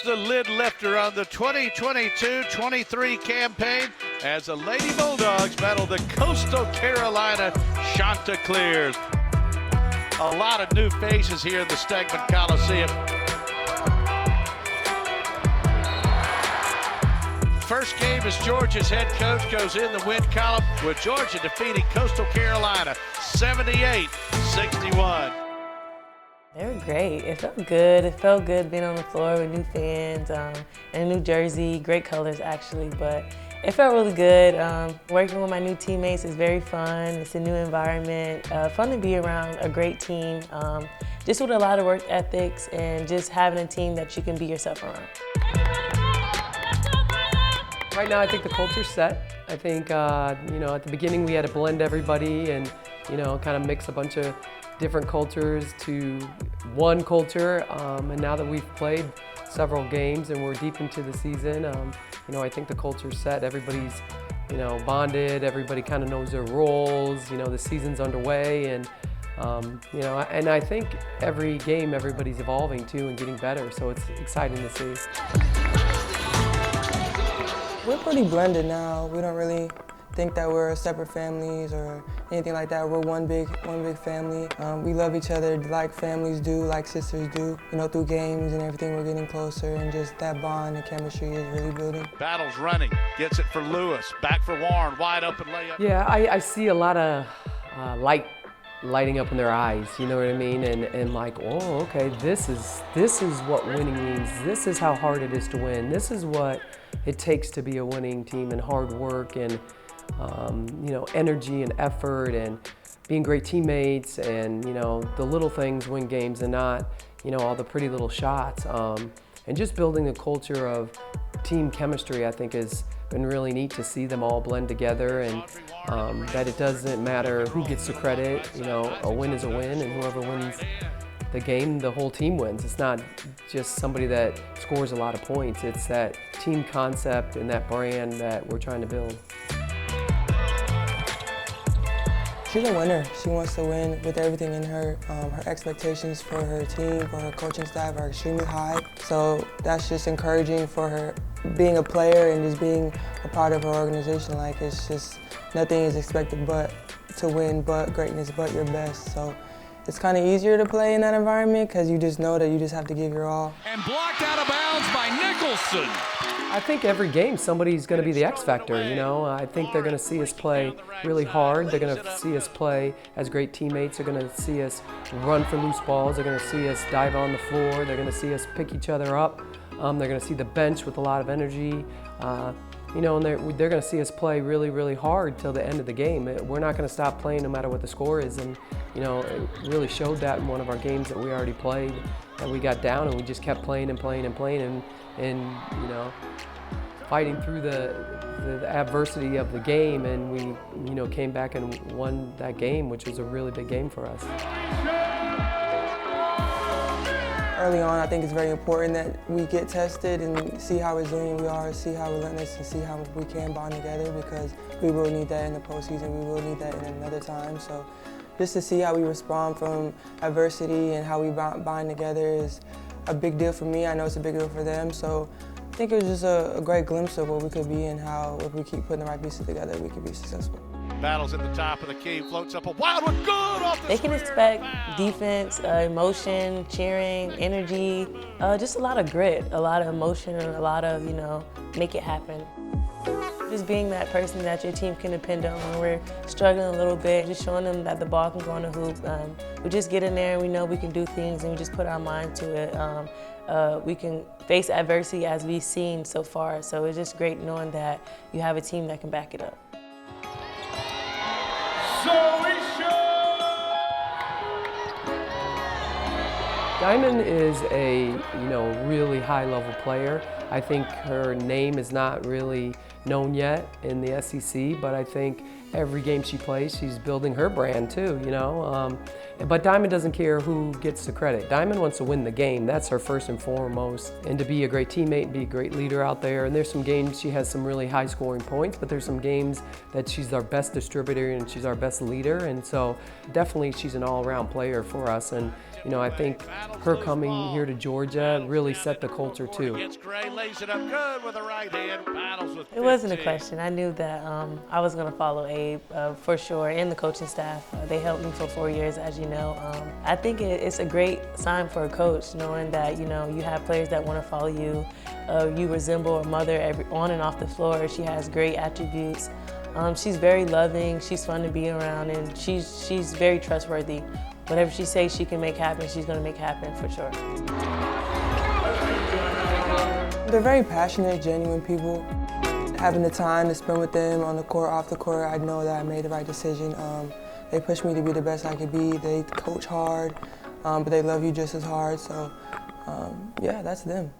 the lid lifter on the 2022-23 campaign as the Lady Bulldogs battle the Coastal Carolina Chanticleers. A lot of new faces here in the Stegman Coliseum. First game as Georgia's head coach goes in the win column with Georgia defeating Coastal Carolina 78-61. They were great. It felt good. It felt good being on the floor with new fans and a new jersey, great colors actually, but it felt really good. Working with my new teammates is very fun. It's a new environment. Fun to be around a great team, just with a lot of work ethics and just having a team that you can be yourself around. Right now, I think the culture's set. I think, at the beginning we had to blend everybody and, kind of mix a bunch of different cultures to one culture. And now that we've played several games and we're deep into the season, I think the culture's set. Everybody's, bonded. Everybody kind of knows their roles. The season's underway, and and I think every game everybody's evolving too and getting better. So it's exciting to see. We're pretty blended now. We don't really think that we're separate families or anything like that. We're one big family. We love each other like families do, like sisters do. Through games and everything, we're getting closer, and just that bond and chemistry is really building. Battles running, gets it for Lewis, back for Warren, wide open layup. Yeah, I see a lot of lighting up in their eyes, you know what I mean? And like, oh, okay, this is what winning means. This is how hard it is to win. This is what it takes to be a winning team, and hard work and energy and effort and being great teammates, and the little things win games and not all the pretty little shots, and just building a culture of team chemistry. I think has been really neat to see them all blend together, and that it doesn't matter who gets the credit. A win is a win, and whoever wins the game, the whole team wins. It's not just somebody that scores a lot of points. It's that team concept and that brand that we're trying to build. She's a winner. She wants to win with everything in her. Her expectations for her team, for her coaching staff are extremely high. So that's just encouraging for her being a player and just being a part of her organization. Like, it's just nothing is expected but to win, but greatness, but your best. So it's kind of easier to play in that environment because you just know that you just have to give your all. And blocked out of bounds by Nicholson. I think every game somebody's going to be the X factor, I think they're going to see us play really hard. They're going to see us play as great teammates. They're going to see us run for loose balls. They're going to see us dive on the floor. They're going to see us pick each other up. They're going to see the bench with a lot of energy. And they're going to see us play really, really hard till the end of the game. We're not going to stop playing no matter what the score is. And, it really showed that in one of our games that we already played. And we got down and we just kept playing and playing and playing and fighting through the adversity of the game. And we, came back and won that game, which was a really big game for us. Early on, I think it's very important that we get tested and see how resilient we are, see how relentless, and see how we can bond together, because we will need that in the postseason. We will need that in another time. So just to see how we respond from adversity and how we bind together is a big deal for me. I know it's a big deal for them. So I think it was just a great glimpse of what we could be and how, if we keep putting the right pieces together, we could be successful. Battles at the top of the key, floats up a wild one, good off the They can expect defense, emotion, cheering, energy, just a lot of grit, a lot of emotion, and a lot of, make it happen. Just being that person that your team can depend on when we're struggling a little bit, just showing them that the ball can go in the hoop. We just get in there and we know we can do things, and we just put our mind to it. We can face adversity as we've seen so far, so it's just great knowing that you have a team that can back it up. Diamond is a really high-level player. I think her name is not really known yet in the SEC, but I think every game she plays, she's building her brand too, you know. But Diamond doesn't care who gets the credit. Diamond wants to win the game. That's her first and foremost. And to be a great teammate, be a great leader out there. And there's some games she has some really high scoring points, but there's some games that she's our best distributor and she's our best leader. And so definitely she's an all-around player for us. And you know, I think her coming here to Georgia really set the culture too. It wasn't a question. I knew that I was going to follow Abe for sure, and the coaching staff. They helped me for 4 years, as you know. I think it's a great sign for a coach, knowing that, you know, you have players that want to follow you. You resemble a mother on and off the floor. She has great attributes. She's very loving. She's fun to be around, and she's very trustworthy. Whatever she says she can make happen, she's going to make happen for sure. They're very passionate, genuine people. Having the time to spend with them on the court, off the court, I know that I made the right decision. They push me to be the best I could be. They coach hard, but they love you just as hard. So, yeah, that's them.